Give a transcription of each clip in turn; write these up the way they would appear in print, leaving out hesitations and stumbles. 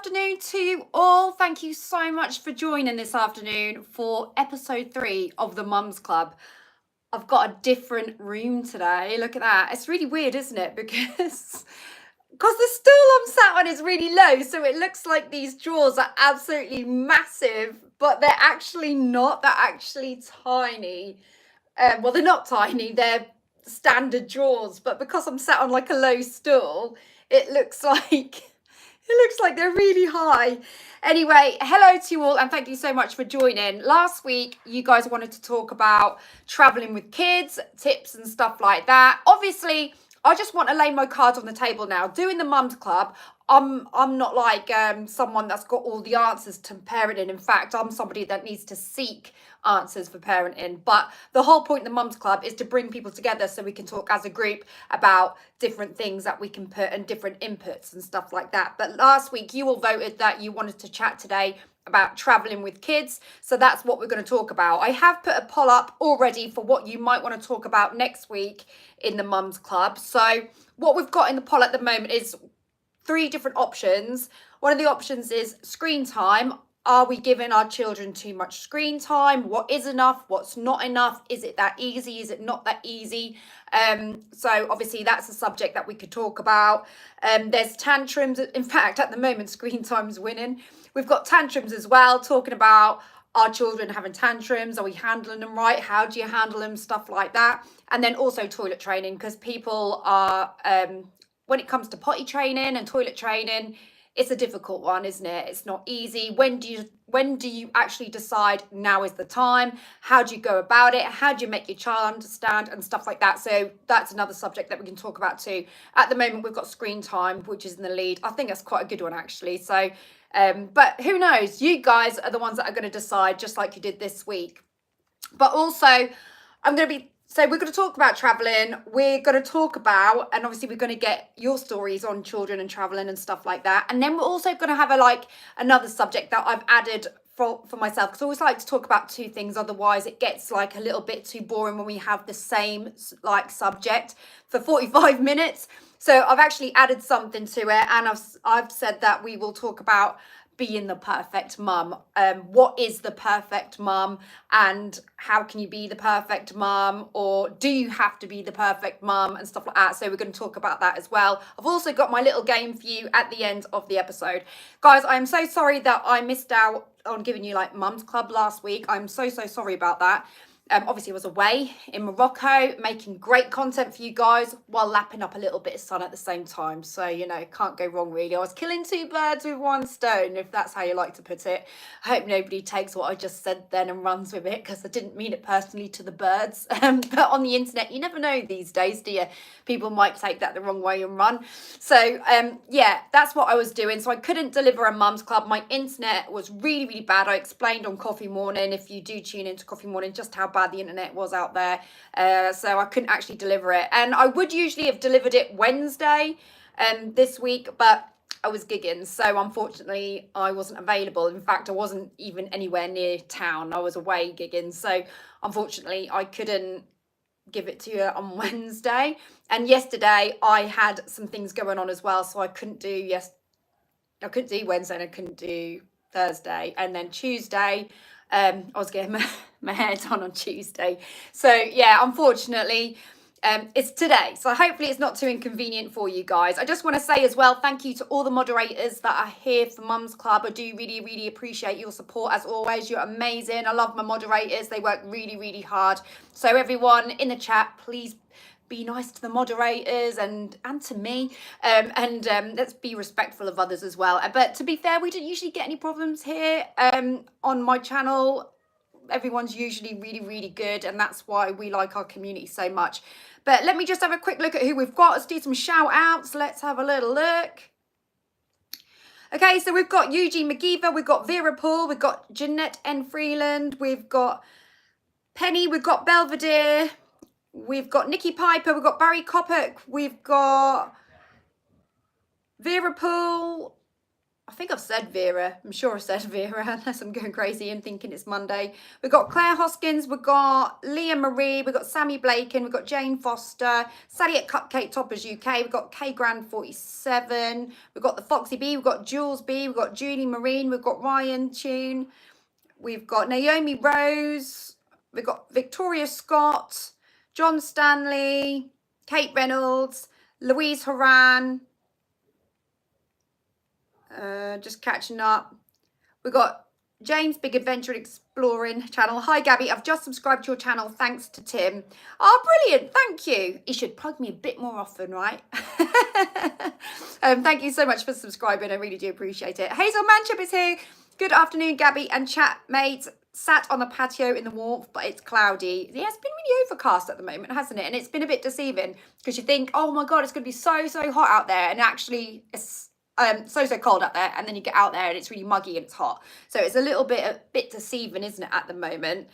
afternoon to you all. Thank you so much for joining this afternoon for episode 3 of the Mums Club. I've got a different room today. Look at that. It's really weird, isn't it? Because the stool I'm sat on is really low, so it looks like these drawers are absolutely massive, but they're actually not. They're actually tiny. Well, they're not tiny. They're standard drawers, but because I'm sat on like a low stool, it looks like they're really high. Anyway, hello to you all and thank you so much for joining. Last week, you guys wanted to talk about traveling with kids, tips and stuff like that. Obviously, I just want to lay my cards on the table now. Doing the Mums Club, I'm not like someone that's got all the answers to parenting. In fact, I'm somebody that needs to seek answers for parenting. But the whole point of the Mums Club is to bring people together so we can talk as a group about different things that we can put and different inputs and stuff like that. But last week, you all voted that you wanted to chat today about traveling with kids, so that's what we're going to talk about. I have put a poll up already for what you might want to talk about next week in the Mums Club. So what we've got in the poll at the moment is 3 different options. One of the options is screen time. Are we giving our children too much screen time? What is enough? What's not enough? Is it that easy? Is it not that easy? So obviously that's a subject that we could talk about. There's tantrums. In fact, at the moment, screen time's winning. We've got tantrums as well, talking about our children having tantrums. Are we handling them right? How do you handle them? Stuff like that. And then also toilet training, because people are, when it comes to potty training and toilet training, it's a difficult one, isn't it? It's not easy. When do you actually decide now is the time? How do you go about it? How do you make your child understand and stuff like that? So that's another subject that we can talk about too. At the moment, we've got screen time, which is in the lead. I think that's quite a good one, actually. So, but who knows? You guys are the ones that are going to decide, just like you did this week. But also, so we're going to talk about traveling. We're going to talk about, and obviously we're going to get your stories on children and traveling and stuff like that. And then we're also going to have another subject that I've added for myself, because I always like to talk about 2 things. Otherwise it gets like a little bit too boring when we have the same like subject for 45 minutes. So I've actually added something to it, and I've said that we will talk about being the perfect mum. What is the perfect mum, and how can you be the perfect mum, or do you have to be the perfect mum and stuff like that? So we're going to talk about that as well. I've also got my little game for you at the end of the episode. Guys, I'm so sorry that I missed out on giving you like Mums Club last week. I'm so sorry about that. Obviously I was away in Morocco making great content for you guys while lapping up a little bit of sun at the same time. So, you know, can't go wrong really. I was killing 2 birds with 1 stone, if that's how you like to put it. I hope nobody takes what I just said then and runs with it, because I didn't mean it personally to the birds. But on the internet, you never know these days, do you? People might take that the wrong way and run. So, yeah, that's what I was doing. So I couldn't deliver a Mums Club. My internet was really bad. I explained on Coffee Morning, if you do tune into Coffee Morning, just how bad the internet was out there. So I couldn't actually deliver it. And I would usually have delivered it Wednesday this week, but I was gigging. So unfortunately, I wasn't available. In fact, I wasn't even anywhere near town. I was away gigging. So unfortunately, I couldn't give it to you on Wednesday. And yesterday, I had some things going on as well. So I couldn't do Wednesday and I couldn't do Thursday. And then Tuesday, I was getting my hair done on Tuesday. So yeah, unfortunately, it's today. So hopefully it's not too inconvenient for you guys. I just want to say as well, thank you to all the moderators that are here for Mums Club. I do really appreciate your support as always. You're amazing. I love my moderators. They work really hard. So everyone in the chat, please be nice to the moderators and to me, and let's be respectful of others as well. But to be fair, we don't usually get any problems here on my channel. Everyone's usually really good, and that's why we like our community so much. But let me just have a quick look at who we've got. Let's do some shout outs. Let's have a little look. Okay, so we've got Eugene McGeever, we've got Vera Paul, we've got Jeanette N. Freeland, we've got Penny, we've got Belvedere, we've got Nikki Piper, we've got Barry Coppock, we've got Vera Poole, I think I've said Vera. I'm sure I've said Vera, unless I'm going crazy and thinking it's Monday. We've got Claire Hoskins, we've got Leah Marie, we've got Sammy Blaken, we've got Jane Foster, Sally at Cupcake Toppers UK, we've got K Grand 47, we've got the Foxy B, we've got Jules B, we've got Julie Marine, we've got Ryan Tune, we've got Naomi Rose, we've got Victoria Scott, John Stanley, Kate Reynolds, Louise Horan, just catching up. We've got James Big Adventure Exploring channel. Hi Gabby, I've just subscribed to your channel thanks to Tim. Oh, brilliant, thank you. You should plug me a bit more often, right? Thank you so much for subscribing, I really do appreciate it. Hazel Manchip is here. Good afternoon, Gabby and chat mates. Sat on the patio in the warmth, but it's cloudy. Yeah, it's been really overcast at the moment, hasn't it? And it's been a bit deceiving because you think, oh my God, it's going to be so hot out there. And actually it's so cold out there, and then you get out there and it's really muggy and it's hot, so it's a little bit deceiving, isn't it, at the moment.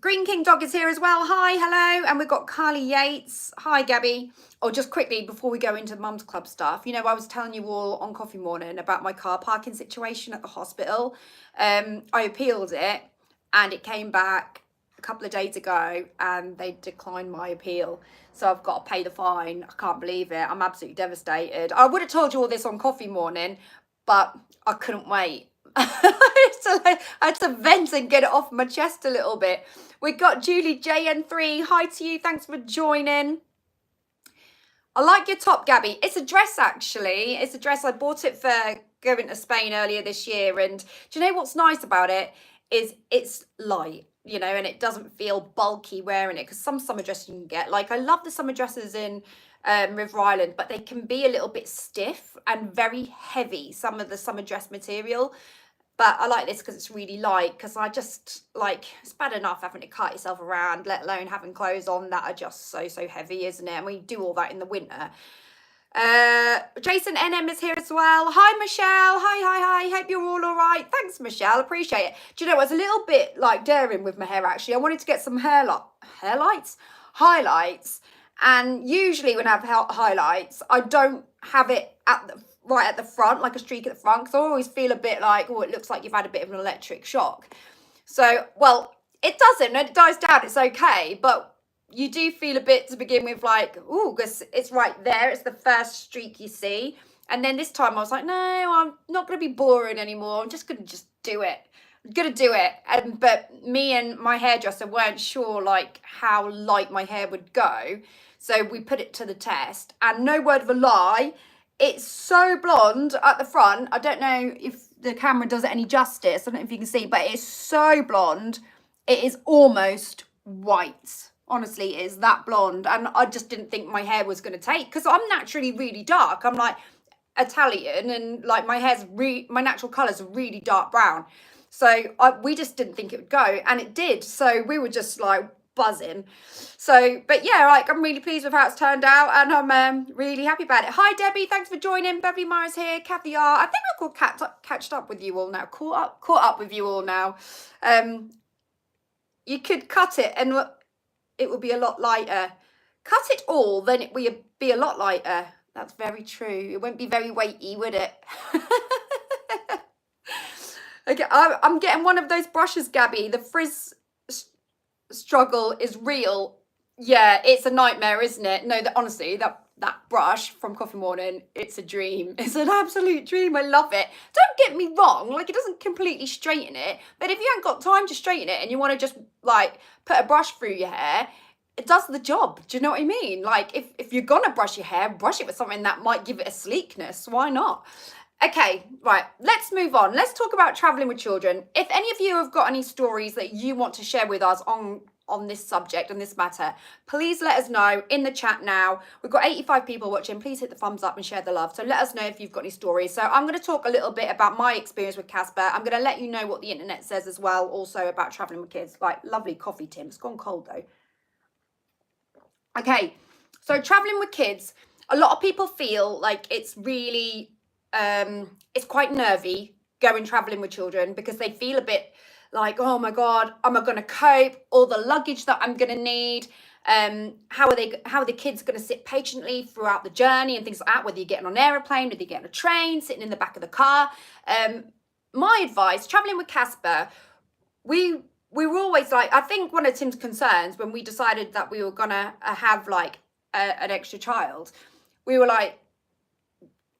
Green King Dog is here as well. Hi, hello. And we've got Carly Yates. Hi Gabby. Oh, just quickly before we go into Mums Club stuff, you know, I was telling you all on Coffee Morning about my car parking situation at the hospital. I appealed it and it came back a couple of days ago and they declined my appeal, so I've got to pay the fine. I can't believe it. I'm absolutely devastated. I would have told you all this on Coffee Morning, but I couldn't wait. I had to vent and get it off my chest a little bit. We got Julie JN3. Hi to you, thanks for joining. I like your top, Gabby. It's a dress, actually. It's a dress. I bought it for going to Spain earlier this year, and do you know what's nice about it is it's light, you know, and it doesn't feel bulky wearing it, because some summer dresses you can get, like, I love the summer dresses in River Island, but they can be a little bit stiff and very heavy, some of the summer dress material. But I like this because it's really light, because I just, like, it's bad enough having to cart yourself around, let alone having clothes on that are just so heavy, isn't it? And we do all that in the winter. Jason NM is here as well. Hi Michelle. Hi. Hope you're all right. Thanks Michelle, appreciate it. Do you know, I was a little bit like daring with my hair actually. I wanted to get some highlights, and usually when I have highlights I don't have it right at the front, like a streak at the front, because I always feel a bit like, oh, it looks like you've had a bit of an electric shock. So, well, it doesn't, and it dies down, it's okay, but you do feel a bit to begin with, like, ooh, because it's right there, it's the first streak you see. And then this time I was like, no, I'm not going to be boring anymore, I'm just going to do it. I'm going to do it. But me and my hairdresser weren't sure, like, how light my hair would go, so we put it to the test, and no word of a lie, it's so blonde at the front. I don't know if the camera does it any justice, I don't know if you can see, but it's so blonde, it is almost white. Honestly, it is that blonde, and I just didn't think my hair was going to take, because I'm naturally really dark. I'm like Italian, and like my natural colours are really dark brown. So we just didn't think it would go, and it did. So we were just like buzzing. So, but yeah, like, I'm really pleased with how it's turned out, and I'm really happy about it. Hi Debbie, thanks for joining. Beverly Myers here. Kathy R. I think we're called catched up with you all now. Caught up with you all now. You could cut it and it would be a lot lighter. Cut it all, then it would be a lot lighter. That's very true. It won't be very weighty, would it? Okay, I'm getting one of those brushes, Gabby. The frizz struggle is real. Yeah, it's a nightmare, isn't it? No, honestly, that brush from Coffee Morning, it's a dream. It's an absolute dream. I love it. Don't get me wrong, like, it doesn't completely straighten it, but if you haven't got time to straighten it and you want to just like put a brush through your hair, it does the job. Do you know what I mean? Like, if you're gonna brush your hair, brush it with something that might give it a sleekness. Why not? Okay, right, let's move on. Let's talk about traveling with children. If any of you have got any stories that you want to share with us on this subject, on this matter, please let us know in the chat now. We've got 85 people watching. Please hit the thumbs up and share the love. So let us know if you've got any stories. So I'm going to talk a little bit about my experience with Casper. I'm going to let you know what the internet says as well, also about traveling with kids. Like, lovely coffee, Tim. It's gone cold though. Okay, so traveling with kids, a lot of people feel like it's really it's quite nervy going traveling with children, because they feel a bit like, oh my God, am I going to cope? All the luggage that I'm going to need. How are the kids going to sit patiently throughout the journey and things like that, whether you're getting on an aeroplane, whether you're getting on a train, sitting in the back of the car. My advice, traveling with Casper, we were always like, I think one of Tim's concerns when we decided that we were gonna have like an extra child, we were like,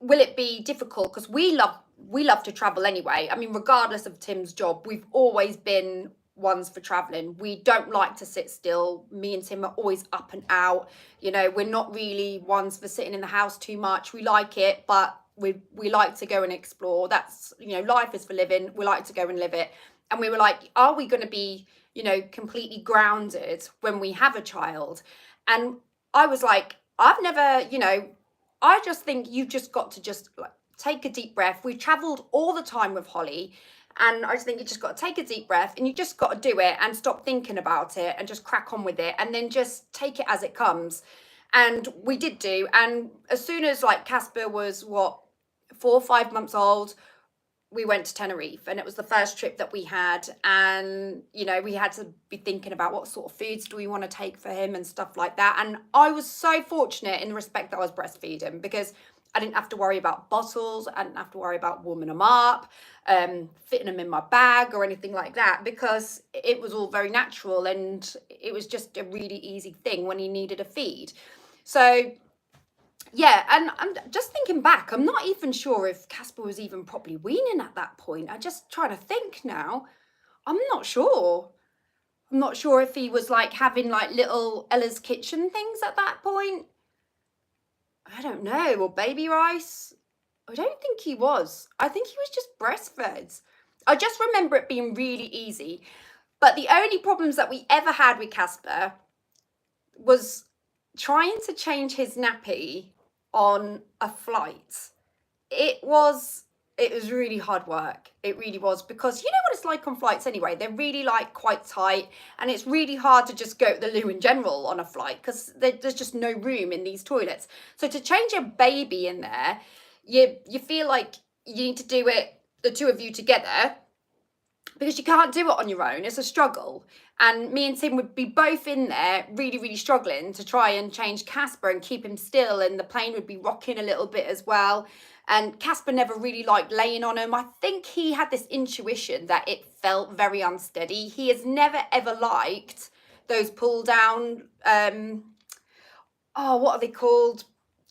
will it be difficult? Because we love to travel anyway. I mean, regardless of Tim's job, we've always been ones for traveling. We don't like to sit still. Me and Tim are always up and out. You know, we're not really ones for sitting in the house too much. We like it, but we like to go and explore. That's, you know, life is for living. We like to go and live it. And we were like, are we going to be, you know, completely grounded when we have a child? And I was like, I've never, you know, I just think you've just got to just like take a deep breath. We've traveled all the time with Holly, and I just think you just got to take a deep breath and you just got to do it and stop thinking about it and just crack on with it and then just take it as it comes. And we did do. And as soon as like Casper was 4 or 5 months old, we went to Tenerife, and it was the first trip that we had. And, you know, we had to be thinking about what sort of foods do we want to take for him and stuff like that. And I was so fortunate in the respect that I was breastfeeding, because I didn't have to worry about bottles. I didn't have to worry about warming them up, fitting them in my bag or anything like that, because it was all very natural and it was just a really easy thing when he needed a feed. So yeah, and I'm just thinking back, I'm not even sure if Casper was even properly weaning at that point. I just trying to think now. I'm not sure. I'm not sure if he was like having like little Ella's Kitchen things at that point. I don't know, or baby rice. I don't think he was. I think he was just breastfed. I just remember it being really easy. But the only problems that we ever had with Casper was trying to change his nappy on a flight. It was really hard work. It really was, because you know what it's like on flights anyway. They're really like quite tight, and it's really hard to just go to the loo in general on a flight because there's just no room in these toilets. So to change a baby in there, you feel like you need to do it, the two of you together, because you can't do it on your own. It's a struggle. And me and Tim would be both in there really, really struggling to try and change Casper and keep him still. And the plane would be rocking a little bit as well. And Casper never really liked laying on him. I think he had this intuition that it felt very unsteady. He has never, ever liked those pull down, what are they called?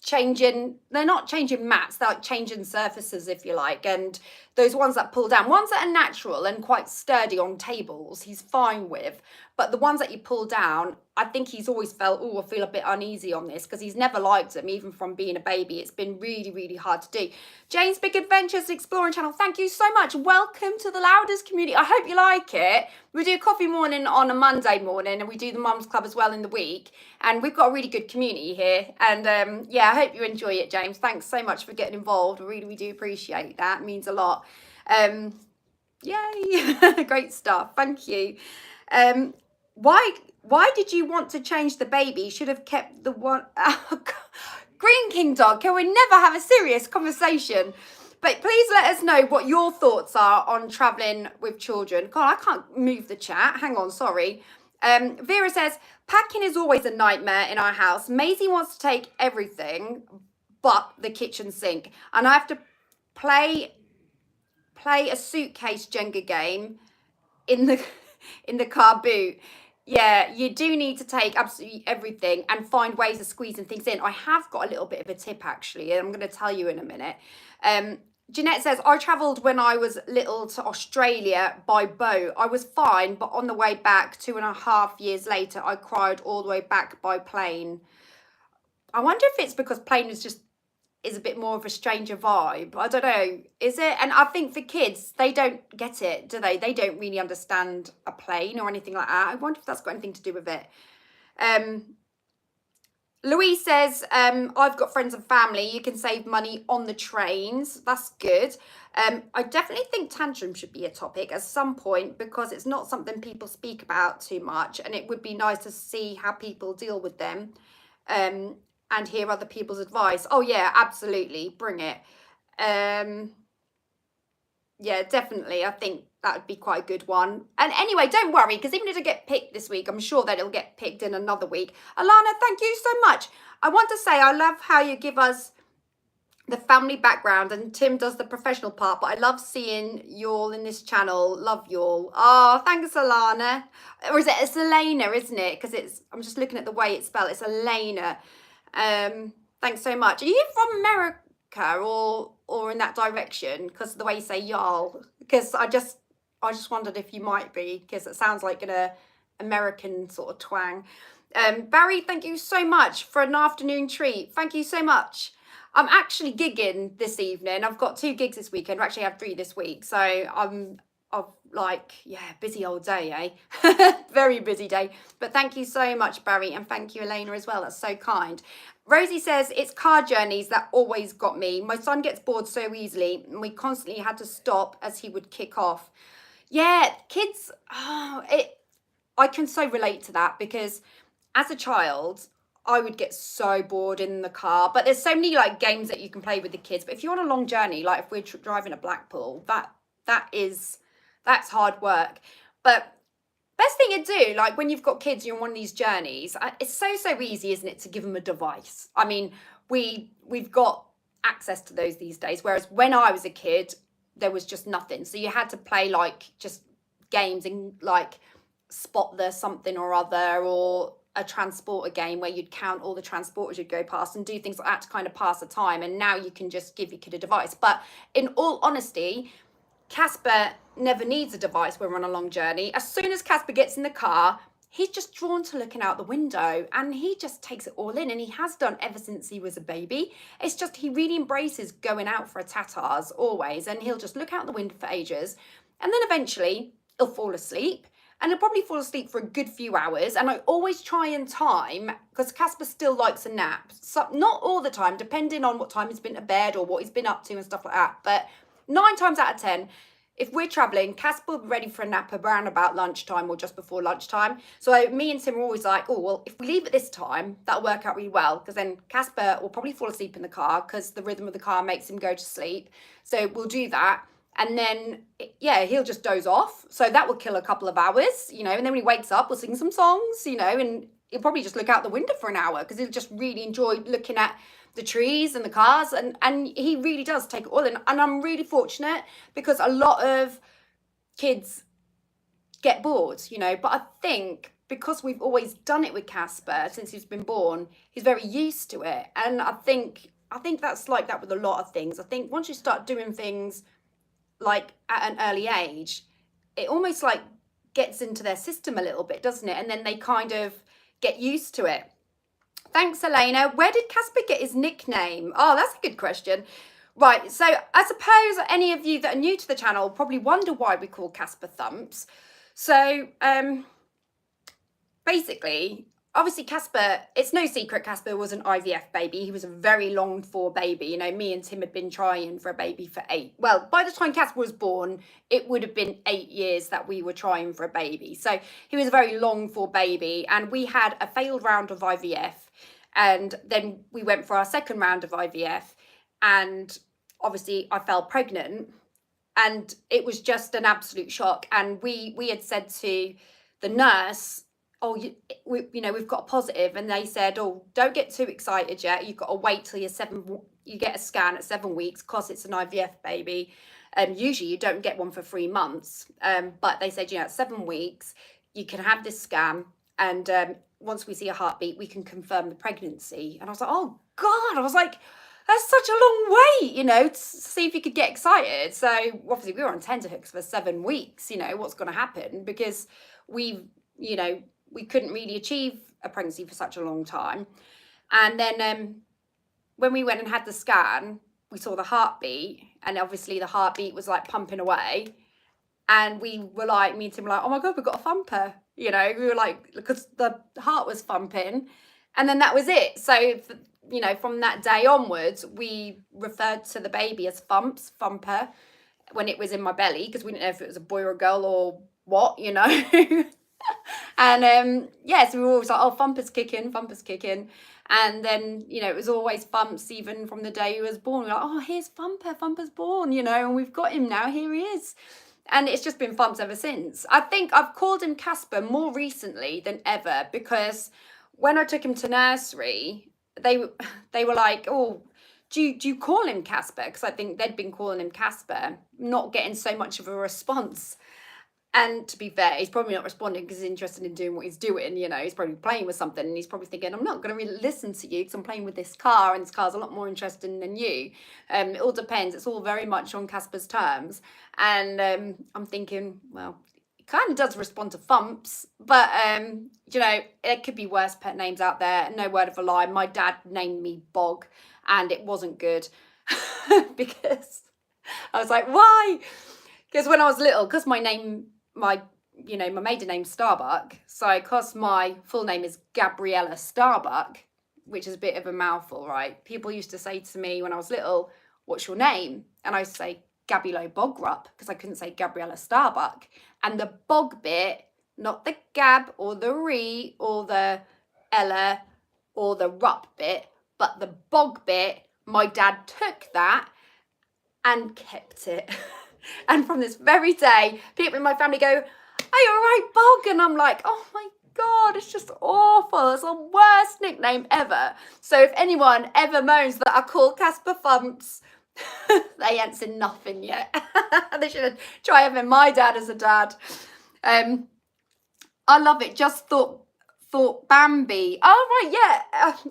They're not changing mats, they're like changing surfaces, if you like. And those ones that pull down, ones that are natural and quite sturdy on tables, he's fine with. But the ones that you pull down, I think he's always felt, I feel a bit uneasy on this, because he's never liked them, even from being a baby. It's been really, really hard to do. Jane's Big Adventures Exploring Channel, thank you so much. Welcome to the Louders community. I hope you like it. We do coffee morning on a Monday morning, and we do the Mums Club as well in the week. And we've got a really good community here. And yeah, I hope you enjoy it, James. Thanks so much for getting involved. We do appreciate that. It means a lot. Yay. Great stuff. Thank you. Why did you want to change the baby? Should have kept the one. Green King Dog, can we never have a serious conversation? But please let us know what your thoughts are on traveling with children. God, I can't move the chat. Hang on, sorry. Vera says, packing is always a nightmare in our house. Maisie wants to take everything but the kitchen sink. And I have to play a suitcase Jenga game in the car boot. Yeah, you do need to take absolutely everything and find ways of squeezing things in. I have got a little bit of a tip, actually, and I'm going to tell you in a minute. Jeanette says, I travelled when I was little to Australia by boat. I was fine, but on the way back 2.5 years later, I cried all the way back by plane. I wonder if it's because plane is a bit more of a stranger vibe. I don't know. Is it? And I think for kids, they don't get it, do they? They don't really understand a plane or anything like that. I wonder if that's got anything to do with it. Louise says, I've got friends and family. You can save money on the trains. That's good. I definitely think tantrum should be a topic at some point, because it's not something people speak about too much. And it would be nice to see how people deal with them. And hear other people's advice. Oh yeah, absolutely. Bring it. Yeah, definitely. I think that would be quite a good one. And anyway, don't worry, because even if it get picked this week, I'm sure that it'll get picked in another week. Alana, thank you so much. I want to say I love how you give us the family background and Tim does the professional part, but I love seeing you all in this channel. Love you all. Oh, thanks, Alana. Or is it? It's Elena, isn't it? Because I'm just looking at the way it's spelled. It's Elena. Thanks so much. Are you from America or in that direction? Because the way you say y'all. Because I just wondered if you might be, because it sounds like an American sort of twang. Barry, thank you so much for an afternoon treat. Thank you so much. I'm actually gigging this evening. I've got 2 gigs this weekend. I actually have 3 this week. So I'm like, yeah, busy old day, eh? Very busy day. But thank you so much, Barry. And thank you, Elena, as well. That's so kind. Rosie says, it's car journeys that always got me. My son gets bored so easily and we constantly had to stop as he would kick off. Yeah, kids, I can so relate to that because as a child, I would get so bored in the car, but there's so many like games that you can play with the kids. But if you're on a long journey, like if we're driving to Blackpool, that's hard work. But best thing to do, like when you've got kids, you're on one of these journeys, it's so easy, isn't it, to give them a device? I mean, we've got access to those these days, whereas when I was a kid, there was just nothing. So you had to play like just games and like spot the something or other, or a transporter game where you'd count all the transporters you'd go past and do things like that to kind of pass the time. And now you can just give your kid a device. But in all honesty, Casper never needs a device when we're on a long journey. As soon as Casper gets in the car, he's just drawn to looking out the window and he just takes it all in, and he has done ever since he was a baby. It's just he really embraces going out for a tattars always, and he'll just look out the window for ages, and then eventually he'll fall asleep. And he'll probably fall asleep for a good few hours. And I always try and time, because Casper still likes a nap. So not all the time, depending on what time he's been to bed or what he's been up to and stuff like that. But 9 times out of 10, if we're traveling, Casper will be ready for a nap around about lunchtime or just before lunchtime. So me and Tim are always like, oh, well, if we leave at this time, that'll work out really well. Because then Casper will probably fall asleep in the car because the rhythm of the car makes him go to sleep. So we'll do that. And then, yeah, he'll just doze off. So that will kill a couple of hours, you know. And then when he wakes up, we'll sing some songs, you know, and he'll probably just look out the window for an hour because he'll just really enjoy looking at the trees and the cars. And he really does take it all in. And I'm really fortunate because a lot of kids get bored, you know. But I think because we've always done it with Casper since he's been born, he's very used to it. And I think that's like that with a lot of things. I think once you start doing things like at an early age, it almost like gets into their system a little bit, doesn't it? And then they kind of get used to it. Thanks, Elena. Where did Casper get his nickname? Oh, that's a good question. Right, so I suppose any of you that are new to the channel probably wonder why we call Casper Thumps. So basically, obviously Casper, it's no secret Casper was an IVF baby. He was a very longed for baby. You know, me and Tim had been trying for a baby for 8. Well, by the time Casper was born, it would have been 8 years that we were trying for a baby. So he was a very longed for baby, and we had a failed round of IVF. And then we went for our second round of IVF, and obviously I fell pregnant, and it was just an absolute shock. And we had said to the nurse, oh, you know, we've got a positive, and they said, oh, don't get too excited yet. You've got to wait till you get a scan at 7 weeks because it's an IVF baby. Usually you don't get one for 3 months. But they said, you know, at 7 weeks, you can have this scan, and once we see a heartbeat, we can confirm the pregnancy. And I was like, oh God, I was like, that's such a long wait, you know, to see if you could get excited. So obviously we were on tenterhooks for 7 weeks, you know, what's going to happen, because we couldn't really achieve a pregnancy for such a long time. And then when we went and had the scan, we saw the heartbeat, and obviously the heartbeat was like pumping away. And we were like, me and Tim were like, oh my God, we've got a thumper. You know, we were like, because the heart was thumping. And then that was it. So, you know, from that day onwards, we referred to the baby as Thumps, Thumper, when it was in my belly, because we didn't know if it was a boy or a girl or what, you know. And yeah, so we were always like, oh, Thumper's kicking, Thumper's kicking. And then, you know, it was always Thumps, even from the day he was born. We were like, oh, here's Thumper, Thumper's born, you know, and we've got him now, here he is. And it's just been Thumps ever since. I think I've called him Casper more recently than ever, because when I took him to nursery, they were like, oh, do you call him Casper? Because I think they'd been calling him Casper, not getting so much of a response. And to be fair, he's probably not responding because he's interested in doing what he's doing. You know, he's probably playing with something and he's probably thinking, I'm not going to really listen to you because I'm playing with this car and this car's a lot more interesting than you. It all depends. It's all very much on Casper's terms. And I'm thinking, well, he kind of does respond to Thumps, but, you know, it could be worse pet names out there. No word of a lie. My dad named me Bog and it wasn't good because I was like, why? Because when I was little, because my maiden name's Starbuck, so because my full name is Gabriella Starbuck, which is a bit of a mouthful, right? People used to say to me when I was little, what's your name? And I used to say Gabulo Bogrup, because I couldn't say Gabriella Starbuck. And the bog bit, not the gab or the re or the ella or the rup bit, but the bog bit, my dad took that and kept it. And from this very day, people in my family go, are you all right, Bog? And I'm like, oh my God, it's just awful. It's the worst nickname ever. So if anyone ever moans that I call Casper Thumps, they ain't seen nothing yet. They should try having my dad as a dad. I love it. Just thought Bambi. Oh, right, yeah.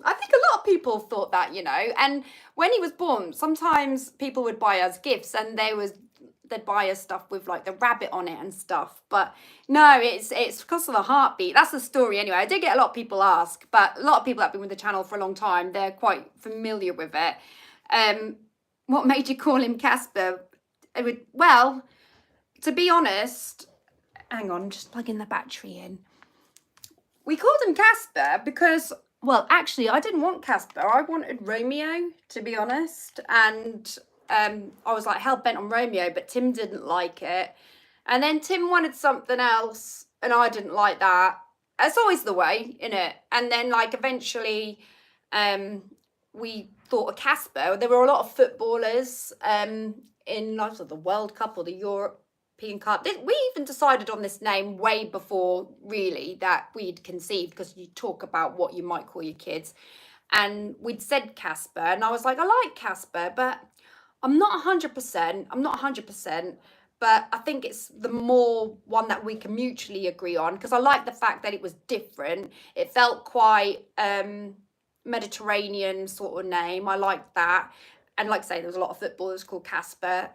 I think a lot of people thought that, you know. And when he was born, sometimes people would buy us gifts and they'd buy us stuff with like the rabbit on it and stuff. But no, it's because of the heartbeat. That's the story anyway. I did get a lot of people ask, but a lot of people that have been with the channel for a long time, they're quite familiar with it. What made you call him Casper? Well, to be honest, hang on, just plugging the battery in. We called him Casper because, well, actually, I didn't want Casper. I wanted Romeo, to be honest. And I was like hell bent on Romeo, but Tim didn't like it. And then Tim wanted something else, and I didn't like that. It's always the way, innit? And then, like, eventually, we thought of Casper. There were a lot of footballers in like the World Cup or the European Cup. We even decided on this name way before, really, that we'd conceived, because you talk about what you might call your kids. And we'd said Casper, and I was like, I like Casper, but I'm not 100%, but I think it's the more one that we can mutually agree on, because I like the fact that it was different. It felt quite Mediterranean sort of name. I liked that. And like I say, there was a lot of footballers called Casper,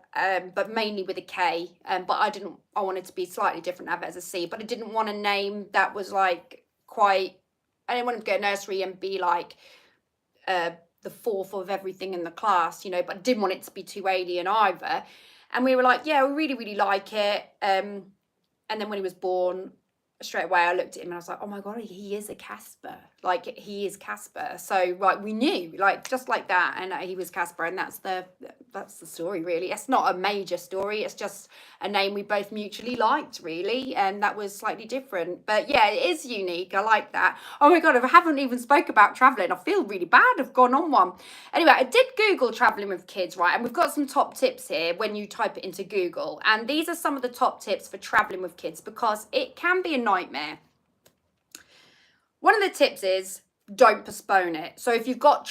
but mainly with a K. But I wanted to be slightly different, have it as a C, but I didn't want a name that was like I didn't want to go to nursery and be like, the fourth of everything in the class, you know, but I didn't want it to be too alien either. And we were like, yeah, we really, really like it. And then when he was born, straight away I looked at him and I was like, oh my God, he is a Casper. Like, he is Casper. So, right, we knew, like, just like that, and he was Casper, and that's the story, really. It's not a major story. It's just a name we both mutually liked, really, and that was slightly different. But yeah, it is unique. I like that. Oh my God, I haven't even spoke about traveling. I feel really bad. I've gone on one. Anyway, I did Google traveling with kids, right? And we've got some top tips here when you type it into Google. And these are some of the top tips for traveling with kids, because it can be a nightmare. One of the tips is don't postpone it. So if you want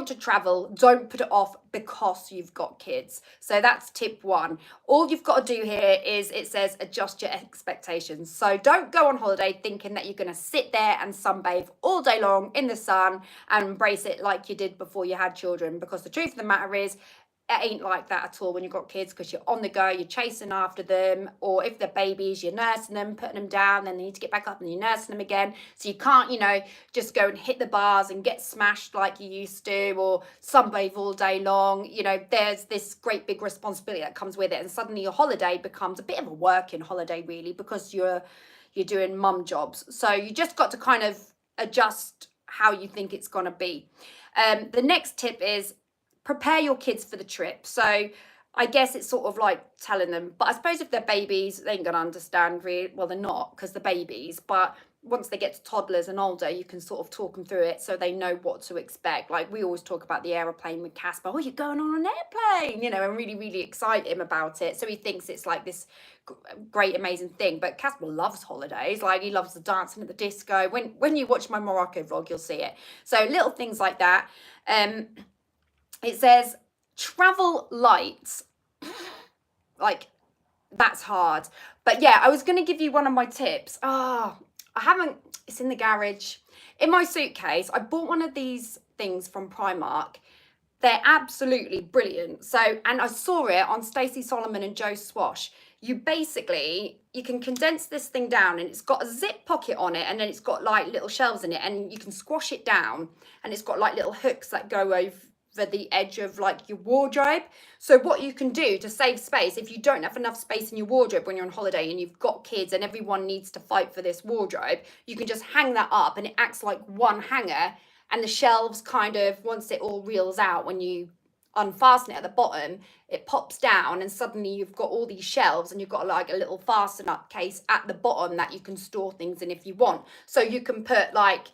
to travel, don't put it off because you've got kids. So that's tip one. All you've got to do here is, it says, adjust your expectations. So don't go on holiday thinking that you're going to sit there and sunbathe all day long in the sun and embrace it like you did before you had children, because the truth of the matter is, it ain't like that at all when you've got kids, because you're on the go, you're chasing after them, or if they're babies, you're nursing them, putting them down, then they need to get back up and you're nursing them again. So you can't, you know, just go and hit the bars and get smashed like you used to, or sunbathe all day long. You know, there's this great big responsibility that comes with it, and suddenly your holiday becomes a bit of a working holiday, really, because you're doing mum jobs. So you just got to kind of adjust how you think it's going to be. The next tip is prepare your kids for the trip. So I guess it's sort of like telling them, but I suppose if they're babies, they ain't going to understand really. Well, they're not, because they're babies, but once they get to toddlers and older, you can sort of talk them through it so they know what to expect. Like we always talk about the aeroplane with Casper. Oh, you're going on an airplane, you know, and really, really excite him about it. So he thinks it's like this great, amazing thing. But Casper loves holidays. Like he loves the dancing at the disco. When you watch my Morocco vlog, you'll see it. So little things like that. It says travel light. Like that's hard. But yeah, I was going to give you one of my tips. I haven't, it's in the garage. In my suitcase, I bought one of these things from Primark. They're absolutely brilliant. So, and I saw it on Stacey Solomon and Joe Swash. You can condense this thing down, and it's got a zip pocket on it, and then it's got like little shelves in it, and you can squash it down, and it's got like little hooks that go over the edge of like your wardrobe. So what you can do to save space, if you don't have enough space in your wardrobe when you're on holiday and you've got kids and everyone needs to fight for this wardrobe, you can just hang that up, and it acts like one hanger, and the shelves kind of, once it all reels out, when you unfasten it at the bottom, it pops down, and suddenly you've got all these shelves, and you've got like a little fasten up case at the bottom that you can store things in if you want. So you can put like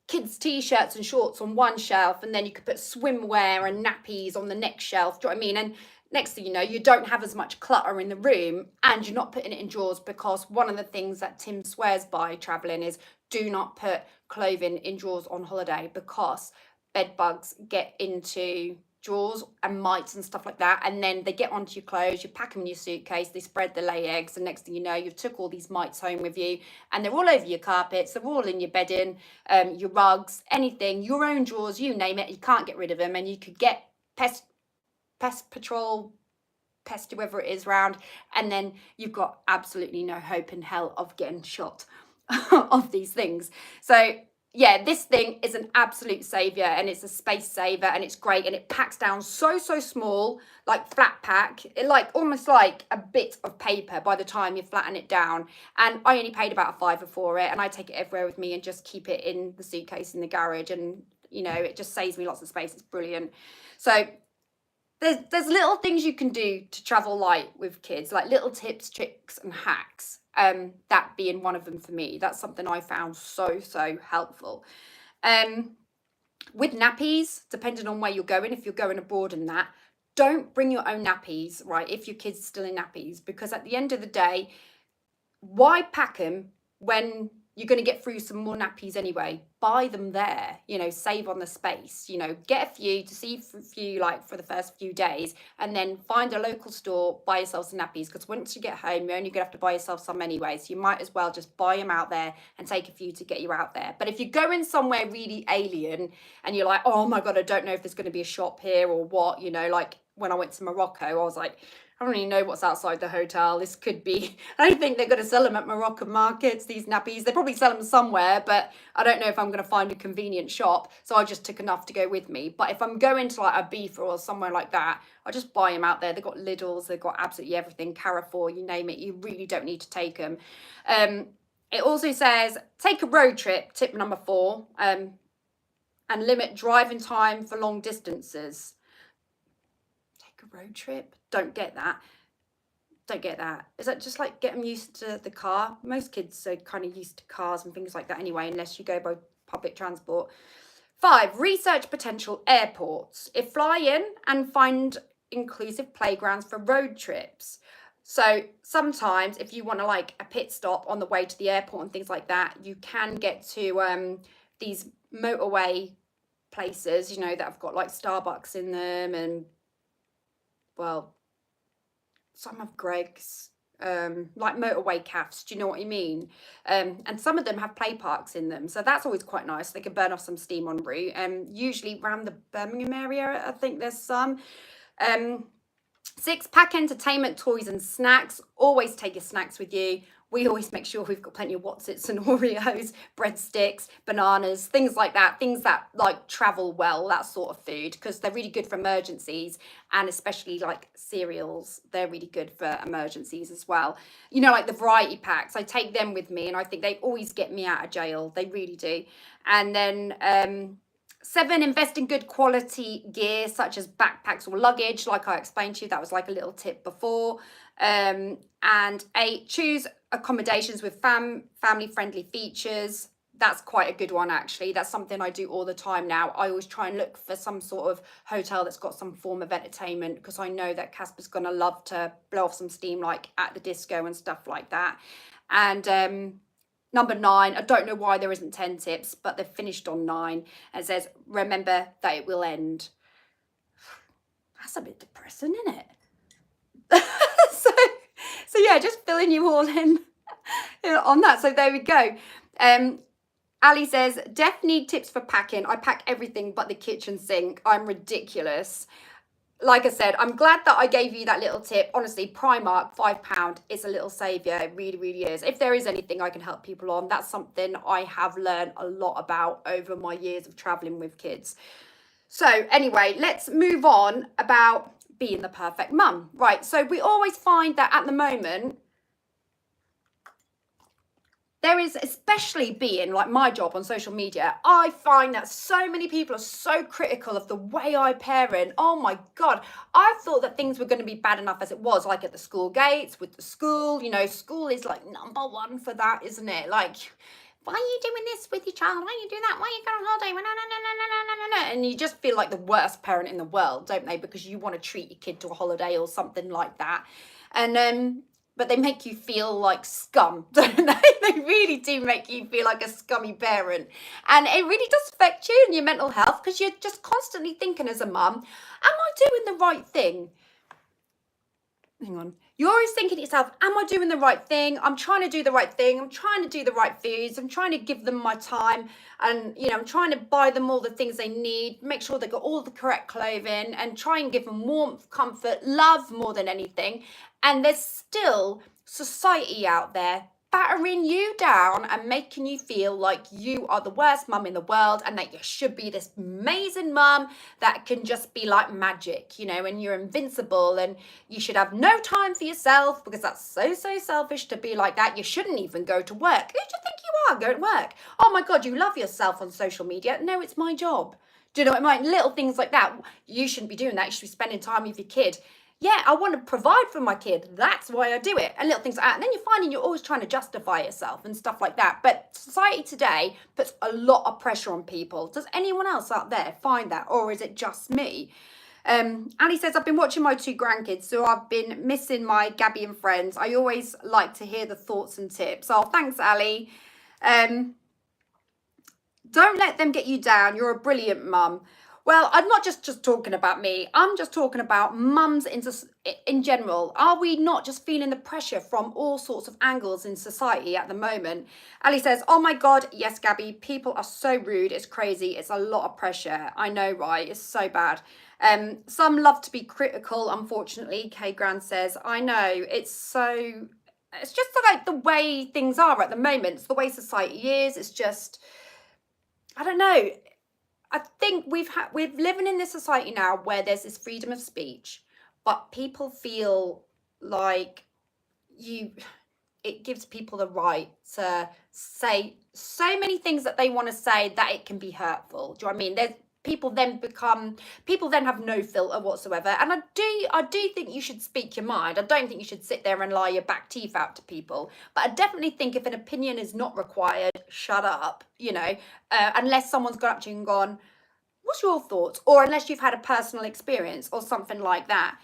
kids t-shirts and shorts on one shelf, and then you could put swimwear and nappies on the next shelf. Do you know what I mean? And next thing you know, you don't have as much clutter in the room, and you're not putting it in drawers, because one of the things that Tim swears by traveling is do not put clothing in drawers on holiday, because bed bugs get into drawers and mites and stuff like that, and then they get onto your clothes. You pack them in your suitcase, they spread, they lay eggs, and next thing you know, you've took all these mites home with you, and they're all over your carpets, they're all in your bedding, your rugs, anything, your own drawers, you name it, you can't get rid of them. And you could get pest patrol, pest whoever it is round, and then you've got absolutely no hope in hell of getting shot of these things. So yeah, this thing is an absolute savior, and it's a space saver, and it's great, and it packs down so small, like flat pack, it like almost like a bit of paper by the time you flatten it down. And I only paid about £5 for it, and I take it everywhere with me and just keep it in the suitcase in the garage, and you know, it just saves me lots of space. It's brilliant. So there's little things you can do to travel light with kids, like little tips, tricks and hacks. That being one of them for me. That's something I found so helpful. With nappies, depending on where you're going, if you're going abroad and that, don't bring your own nappies, right, if your kids are still in nappies, because at the end of the day, why pack them when you're going to get through some more nappies anyway? Buy them there, you know, save on the space, you know, get a few to see a few like for the first few days, and then find a local store, buy yourself some nappies, because once you get home, you're only going to have to buy yourself some anyway, so you might as well just buy them out there and take a few to get you out there. But if you're going somewhere really alien and you're like, oh my God, I don't know if there's going to be a shop here or what, you know, like when I went to Morocco, I was like, I don't even know what's outside the hotel. This could be, I don't think they're going to sell them at Moroccan markets, these nappies. They probably sell them somewhere, but I don't know if I'm going to find a convenient shop. So I just took enough to go with me. But if I'm going to like Ibiza or somewhere like that, I just buy them out there. They've got Lidl's, they've got absolutely everything, Carrefour, you name it. You really don't need to take them. It also says, take a road trip, tip number 4, and limit driving time for long distances. Road trip? Don't get that. Is that just like get them used to the car? Most kids are kind of used to cars and things like that anyway, unless you go by public transport. 5, research potential airports. If fly in and find inclusive playgrounds for road trips. So sometimes if you want to like a pit stop on the way to the airport and things like that, you can get to these motorway places, you know, that have got like Starbucks in them, and well, some have Greg's, like motorway cafes, do you know what I mean? And some of them have play parks in them, so that's always quite nice. They can burn off some steam en route. Usually around the Birmingham area, I think there's some. 6, pack entertainment, toys and snacks. Always take your snacks with you. We always make sure we've got plenty of Wotsits and Oreos, breadsticks, bananas, things like that. Things that like travel well, that sort of food, because they're really good for emergencies, and especially like cereals, they're really good for emergencies as well. You know, like the variety packs, I take them with me, and I think they always get me out of jail. They really do. And then 7, invest in good quality gear such as backpacks or luggage, like I explained to you. That was like a little tip before. And 8, choose accommodations with family friendly features. That's quite a good one, actually. That's something I do all the time now. I always try and look for some sort of hotel that's got some form of entertainment, because I know that Casper's going to love to blow off some steam, like at the disco and stuff like that. And number 9, I don't know why there isn't 10 tips, but they've finished on 9. And it says, remember that it will end. That's a bit depressing, isn't it? so yeah, just filling you all in on that. So there we go. Ali says, Def need tips for packing. I pack everything but the kitchen sink. I'm ridiculous. Like I said, I'm glad that I gave you that little tip. Honestly, Primark, £5, it's a little saviour. It really, really is. If there is anything I can help people on, that's something I have learned a lot about over my years of travelling with kids. So anyway, let's move on about being the perfect mum. Right, so we always find that at the moment, there is, especially being like my job on social media, I find that so many people are so critical of the way I parent. Oh my God. I thought that things were going to be bad enough as it was, like at the school gates, with the school. You know, school is like number 1 for that, isn't it? Like, why are you doing this with your child? Why are you doing that? Why are you going on holiday? No. And you just feel like the worst parent in the world, don't they? Because you want to treat your kid to a holiday or something like that. And but they make you feel like scum, don't they? They really do make you feel like a scummy parent. And it really does affect you and your mental health, because you're just constantly thinking as a mum, am I doing the right thing? Hang on. You're always thinking to yourself, am I doing the right thing? I'm trying to do the right thing. I'm trying to do the right foods. I'm trying to give them my time. And, you know, I'm trying to buy them all the things they need, make sure they've got all the correct clothing, and try and give them warmth, comfort, love more than anything. And there's still society out there battering you down and making you feel like you are the worst mum in the world, and that you should be this amazing mum that can just be like magic, you know, and you're invincible, and you should have no time for yourself, because that's so selfish to be like that. You shouldn't even go to work. Who do you think you are? Go to work. Oh my God, you love yourself on social media. No, it's my job. Do you know what I mean? Little things like that. You shouldn't be doing that. You should be spending time with your kid. Yeah, I want to provide for my kid. That's why I do it. And little things like that. And then you're finding you're always trying to justify yourself and stuff like that. But society today puts a lot of pressure on people. Does anyone else out there find that? Or is it just me? Ali says, I've been watching my 2 grandkids, so I've been missing my Gabby and friends. I always like to hear the thoughts and tips. Oh, thanks, Ali. Don't let them get you down. You're a brilliant mum. Well, I'm not just talking about me. I'm just talking about mums in general. Are we not just feeling the pressure from all sorts of angles in society at the moment? Ali says, oh my God, yes, Gabby, people are so rude. It's crazy. It's a lot of pressure. I know, right? It's so bad. Some love to be critical, unfortunately, Kay Grand says. I know, it's just like the way things are at the moment. It's the way society is. It's just, I don't know. I think we're living in this society now where there's this freedom of speech, but people feel like it gives people the right to say so many things that they want to say that it can be hurtful. Do you know what I mean? There's people then have no filter whatsoever. And I do think you should speak your mind. I don't think you should sit there and lie your back teeth out to people. But I definitely think if an opinion is not required, shut up, you know, unless someone's gone up to you and gone, what's your thoughts? Or unless you've had a personal experience or something like that.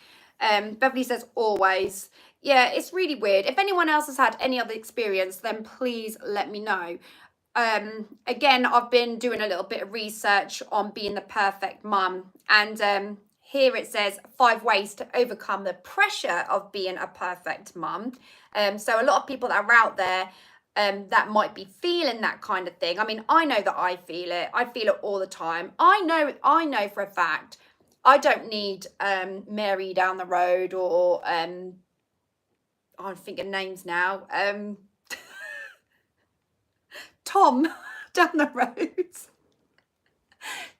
Beverly says, always. Yeah, it's really weird. If anyone else has had any other experience, then please let me know. Again, I've been doing a little bit of research on being the perfect mum, and here it says 5 ways to overcome the pressure of being a perfect mum. So a lot of people that are out there that might be feeling that kind of thing. I mean, I know that I feel it. I feel it all the time. I know for a fact I don't need Mary down the road, or I'm thinking names now. Tom down the road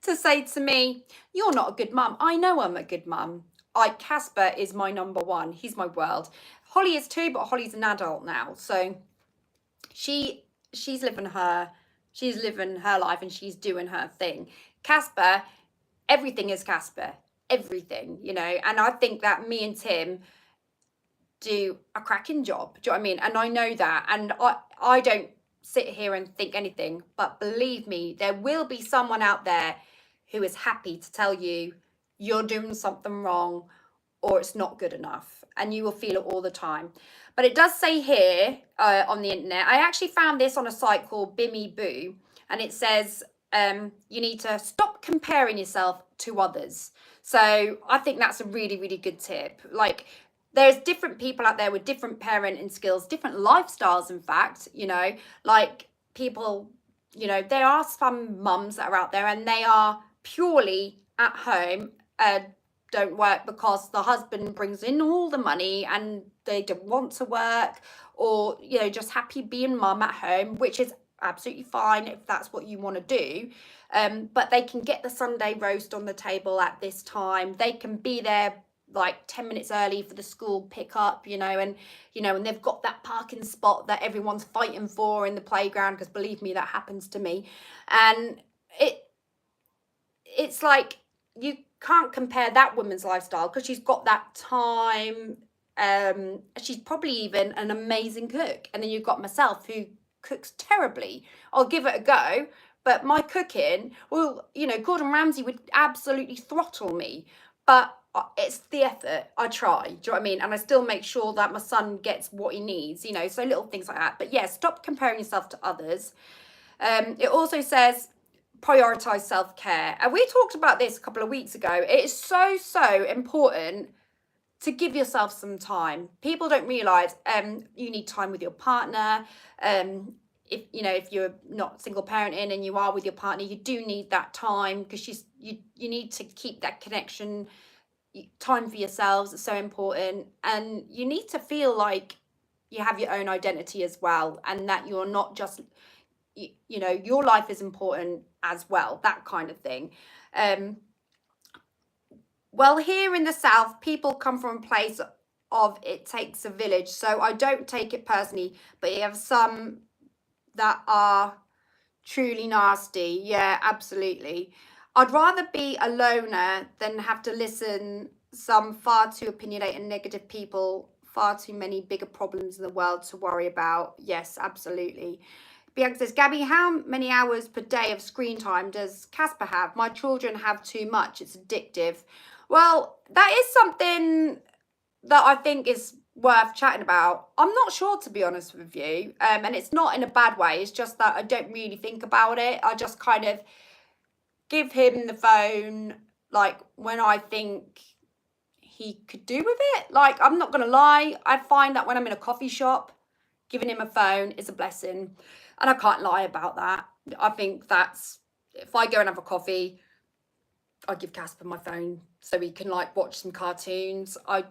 to say to me, you're not a good mum. I know I'm a good mum. Casper is my number 1. He's my world. Holly is too, but Holly's an adult now. So she's living her life, and she's doing her thing. Casper, everything is Casper, everything, you know. And I think that me and Tim do a cracking job. Do you know what I mean? And I know that. And I don't sit here and think anything, but believe me, there will be someone out there who is happy to tell you you're doing something wrong or it's not good enough, and you will feel it all the time. But it does say here on the internet, I actually found this on a site called Bimmy Boo, and it says you need to stop comparing yourself to others. So I think that's a really, really good tip. Like, there's different people out there with different parenting skills, different lifestyles, in fact, you know, like people, you know, there are some mums that are out there and they are purely at home, don't work because the husband brings in all the money and they don't want to work, or, you know, just happy being mum at home, which is absolutely fine if that's what you want to do. But they can get the Sunday roast on the table at this time. They can be there like 10 minutes early for the school pickup, you know, and they've got that parking spot that everyone's fighting for in the playground, because believe me, that happens to me. And it's like, you can't compare that woman's lifestyle because she's got that time. She's probably even an amazing cook. And then you've got myself, who cooks terribly. I'll give it a go, but my cooking, well, you know, Gordon Ramsay would absolutely throttle me, but it's the effort. I try, do you know what I mean? And I still make sure that my son gets what he needs, you know, so little things like that. But yeah, stop comparing yourself to others. It also says prioritize self-care, and we talked about this a couple of weeks ago. It is so important to give yourself some time. People don't realize you need time with your partner. If you know, if you're not single parenting and you are with your partner, you do need that time, because you need to keep that connection. Time for yourselves is so important, and you need to feel like you have your own identity as well, and that you're not just, you know, your life is important as well, that kind of thing. Well, here in the South, people come from a place of it takes a village, so I don't take it personally, but you have some that are truly nasty. Yeah, absolutely. I'd rather be a loner than have to listen some far too opinionated and negative people, far too many bigger problems in the world to worry about. Yes, absolutely. Bianca says, Gabby, how many hours per day of screen time does Casper have? My children have too much. It's addictive. Well, that is something that I think is worth chatting about. I'm not sure, to be honest with you. And it's not in a bad way. It's just that I don't really think about it. I just kind of give him the phone, like, when I think he could do with it. Like, I'm not going to lie. I find that when I'm in a coffee shop, giving him a phone is a blessing. And I can't lie about that. I think that's, if I go and have a coffee, I give Casper my phone so he can like watch some cartoons. I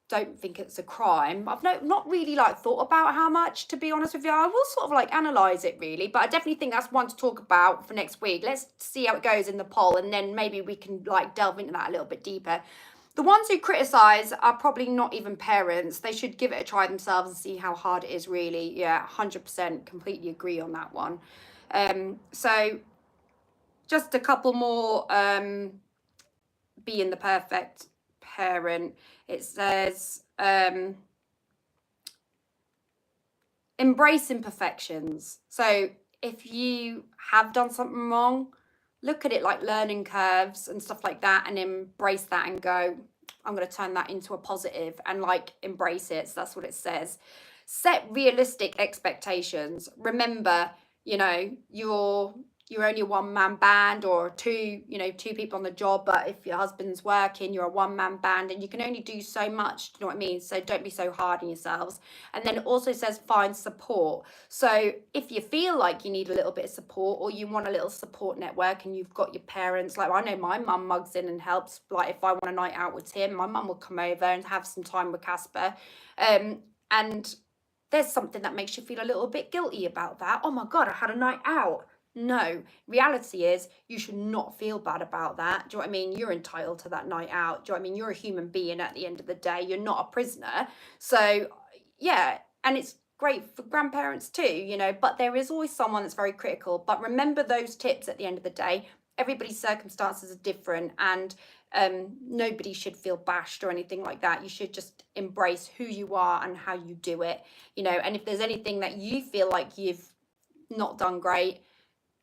don't think it's a crime. I've not really like thought about how much, to be honest with you. I will sort of like analyse it really, but I definitely think that's one to talk about for next week. Let's see how it goes in the poll, and then maybe we can like delve into that a little bit deeper. The ones who criticise are probably not even parents. They should give it a try themselves and see how hard it is really. Yeah, 100% completely agree on that one. So just a couple more, being the perfect parent. It says, embrace imperfections. So if you have done something wrong, look at it like learning curves and stuff like that, and embrace that and go, I'm going to turn that into a positive, and like embrace it. So that's what it says. Set realistic expectations. Remember, you know, you're only a one-man band, or two people on the job, but if your husband's working, you're a one-man band, and you can only do so much. Do you know what I mean? So don't be so hard on yourselves. And then it also says find support. So if you feel like you need a little bit of support, or you want a little support network, and you've got your parents, like I know my mum mugs in and helps. Like if I want a night out with Tim, my mum will come over and have some time with Casper. And there's something that makes you feel a little bit guilty about that. Oh my God, I had a night out. No, reality is you should not feel bad about that. Do you know what I mean? You're entitled to that night out. Do you know what I mean? You're a human being at the end of the day. You're not a prisoner. So yeah, and it's great for grandparents too, you know, but there is always someone that's very critical. But remember those tips at the end of the day. everybody's circumstances are different, and nobody should feel bashed or anything like that. You should just embrace who you are and how you do it, you know. And if there's anything that you feel like you've not done great,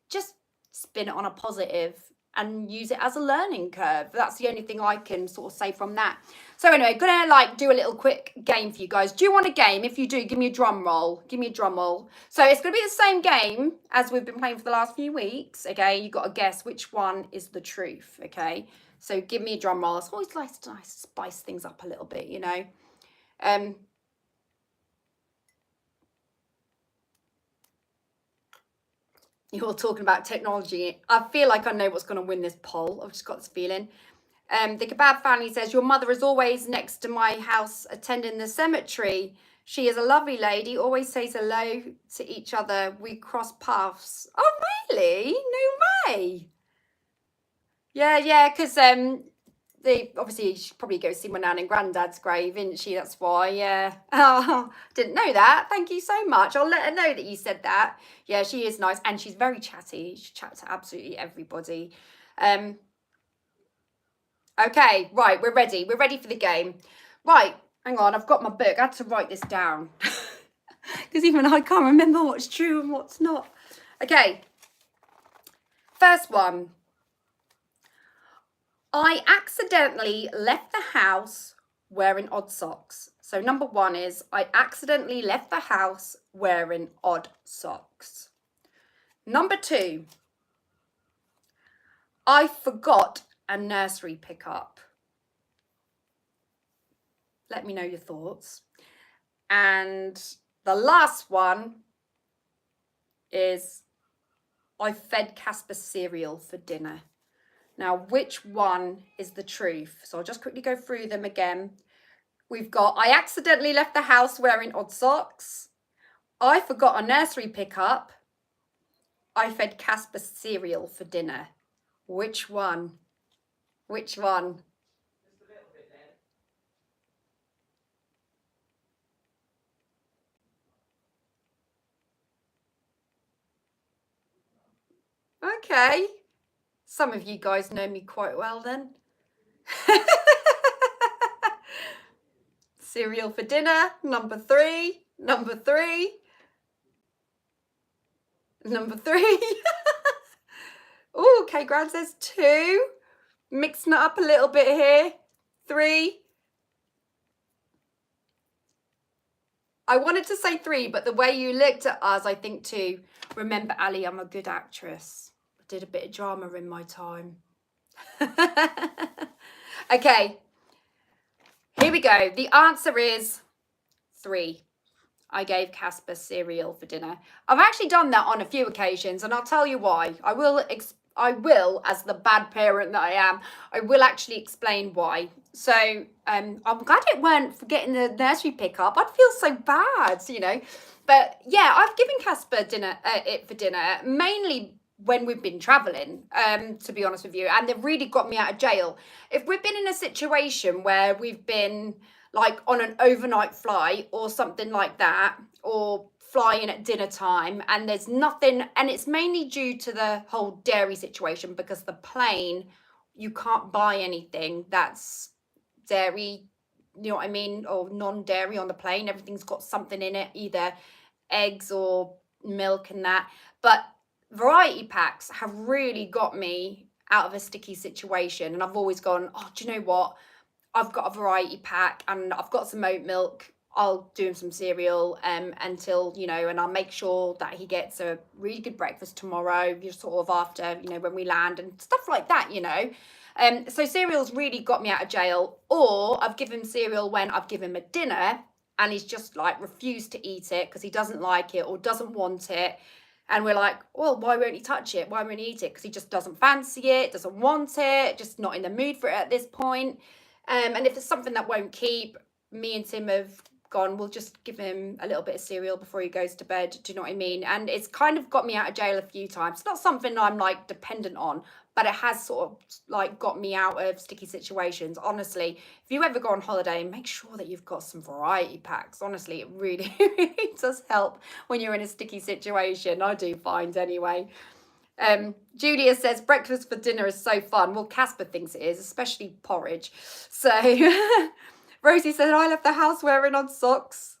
just spin it on a positive and use it as a learning curve. That's the only thing I can sort of say from that. So anyway, gonna like do a little quick game for you guys. Do you want a game? If you do, give me a drum roll. Give me a drum roll. So it's gonna be the same game as we've been playing for the last few weeks. Okay, you got to guess which one is the truth. Okay, so give me a drum roll. It's always nice to spice things up a little bit, you know. You're talking about technology. I feel like I know what's going to win this poll. I've just got this feeling. The Kebab family says, your mother is always next to my house attending the cemetery. She is a lovely lady, always says hello to each other. We cross paths. Oh, really? No way. Yeah, because obviously she probably goes see my nan and granddad's grave, isn't she? That's why, yeah. Oh, didn't know that. Thank you so much. I'll let her know that you said that. Yeah, she is nice, and she's very chatty. She chats to absolutely everybody. Okay, right, we're ready. We're ready for the game. Right, hang on, I've got my book. I had to write this down because even I can't remember what's true and what's not. Okay, first one. I accidentally left the house wearing odd socks. So number one is I accidentally left the house wearing odd socks. Number two, I forgot a nursery pickup. Let me know your thoughts. And the last one is I fed Casper cereal for dinner. Now, which one is the truth? So I'll just quickly go through them again. We've got, I accidentally left the house wearing odd socks. I forgot a nursery pickup. I fed Casper cereal for dinner. Which one? Which one? Just a little bit then. Okay. Some of you guys know me quite well then. Cereal for dinner, number three. Number three. Number three. Oh, okay, Grant says 2. Mixing it up a little bit here. 3. I wanted to say 3, but the way you looked at us, I think 2. Remember, Ali, I'm a good actress. I did a bit of drama in my time. Okay, here we go. The answer is 3. I gave Casper cereal for dinner. I've actually done that on a few occasions, and I'll tell you why. I will, as the bad parent that I am, I will actually explain why. So I'm glad it weren't for getting the nursery pickup. I'd feel so bad, you know. But yeah, I've given Casper it for dinner, mainly when we've been traveling, to be honest with you, and they've really got me out of jail. If we've been in a situation where we've been like on an overnight flight or something like that, or flying at dinner time, and there's nothing, and it's mainly due to the whole dairy situation, because the plane, you can't buy anything that's dairy, you know what I mean, or non-dairy on the plane. Everything's got something in it, either eggs or milk and that. But variety packs have really got me out of a sticky situation, and I've always gone, oh, do you know what, I've got a variety pack and I've got some oat milk, I'll do him some cereal until, you know, and I'll make sure that he gets a really good breakfast tomorrow, just sort of after, you know, when we land and stuff like that, you know. So cereal's really got me out of jail. Or I've given him cereal when I've given him a dinner and he's just like refused to eat it because he doesn't like it or doesn't want it. And we're like, well, why won't he touch it? Why won't he eat it? Because he just doesn't fancy it, doesn't want it, just not in the mood for it at this point. And if it's something that won't keep, me and Tim have gone, we'll just give him a little bit of cereal before he goes to bed. Do you know what I mean? And it's kind of got me out of jail a few times. It's not something I'm like dependent on, but it has sort of like got me out of sticky situations. Honestly, if you ever go on holiday, make sure that you've got some variety packs. Honestly, it really, really does help when you're in a sticky situation. I do find anyway. Julia says breakfast for dinner is so fun. Well, Casper thinks it is, especially porridge. So Rosie said, I left the house wearing odd socks.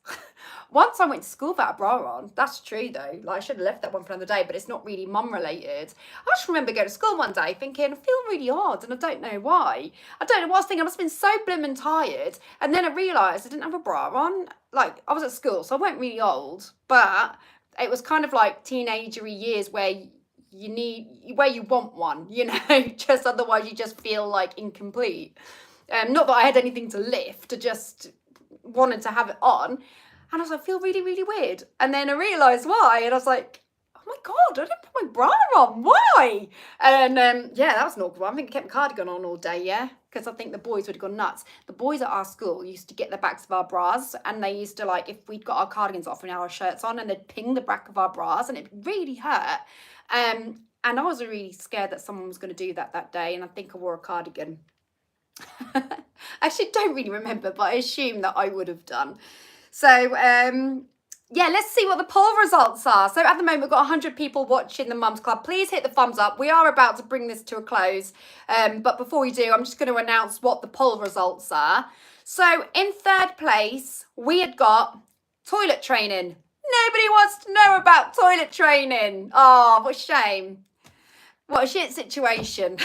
Once I went to school without a bra on. That's true though. Like I should have left that one for another day, but it's not really mum related. I just remember going to school one day thinking, I feel really odd and I don't know why. I don't know what I was thinking. I must have been so blimmin' tired. And then I realised I didn't have a bra on. Like I was at school, so I weren't really old, but it was kind of like teenagery years where you want one, you know, just otherwise you just feel like incomplete. Not that I had anything to lift, I just wanted to have it on. And I was like, I feel really, really weird. And then I realised why. And I was like, oh my God, I didn't put my bra on. Why? And yeah, that was an awkward one. I think I kept my cardigan on all day, yeah? Because I think the boys would have gone nuts. The boys at our school used to get the backs of our bras and they used to, like, if we'd got our cardigans off and our shirts on, and they'd ping the back of our bras and it really hurt. And I was really scared that someone was going to do that day. And I think I wore a cardigan. I actually don't really remember, but I assume that I would have done. So, yeah, let's see what the poll results are. So at the moment, we've got 100 people watching the Mums Club. Please hit the thumbs up. We are about to bring this to a close. But before we do, I'm just going to announce what the poll results are. So in third place, we had got toilet training. Nobody wants to know about toilet training. Oh, what a shame. What a shit situation.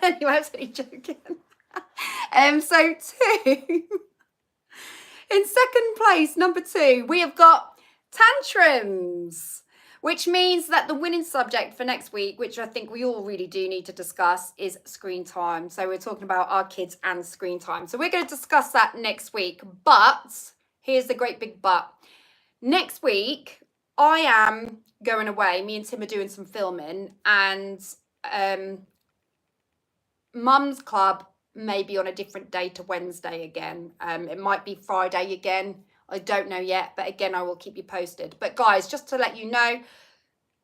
Anyway, I was only joking. So two. In second place, number 2, we have got tantrums, which means that the winning subject for next week, which I think we all really do need to discuss, is screen time. So we're talking about our kids and screen time. So we're going to discuss that next week. But here's the great big but. Next week, I am going away. Me and Tim are doing some filming, and Mums Club maybe on a different day to Wednesday again. It might be Friday again. I don't know yet, but again, I will keep you posted. But guys, just to let you know,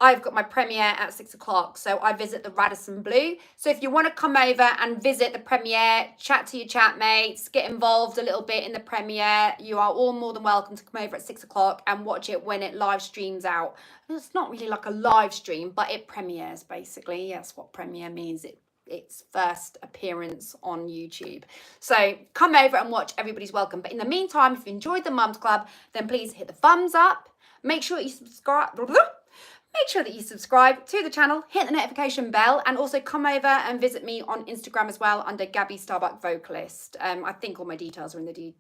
I've got my premiere at 6 o'clock. So I visit the Radisson Blu. So if you want to come over and visit the premiere, chat to your chat mates, get involved a little bit in the premiere, you are all more than welcome to come over at 6 o'clock and watch it when it live streams out. It's not really like a live stream, but it premieres basically. That's what premiere means. Its first appearance on YouTube. So come over and watch. Everybody's welcome. But in the meantime, if you enjoyed the Mums Club, then please hit the thumbs up. Make sure you subscribe. Make sure that you subscribe to the channel, hit the notification bell, and also come over and visit me on Instagram as well under Gabby Starbuck Vocalist. I think all my details are in the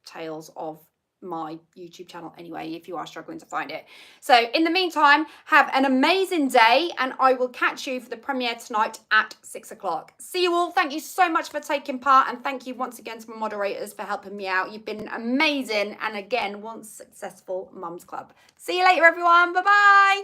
details of my YouTube channel anyway, if you are struggling to find it. So in the meantime, have an amazing day, and I will catch you for the premiere tonight at 6 o'clock. See you all. Thank you so much for taking part, and thank you once again to my moderators for helping me out. You've been amazing, and again, one successful Mums Club. See you later, everyone. Bye-bye.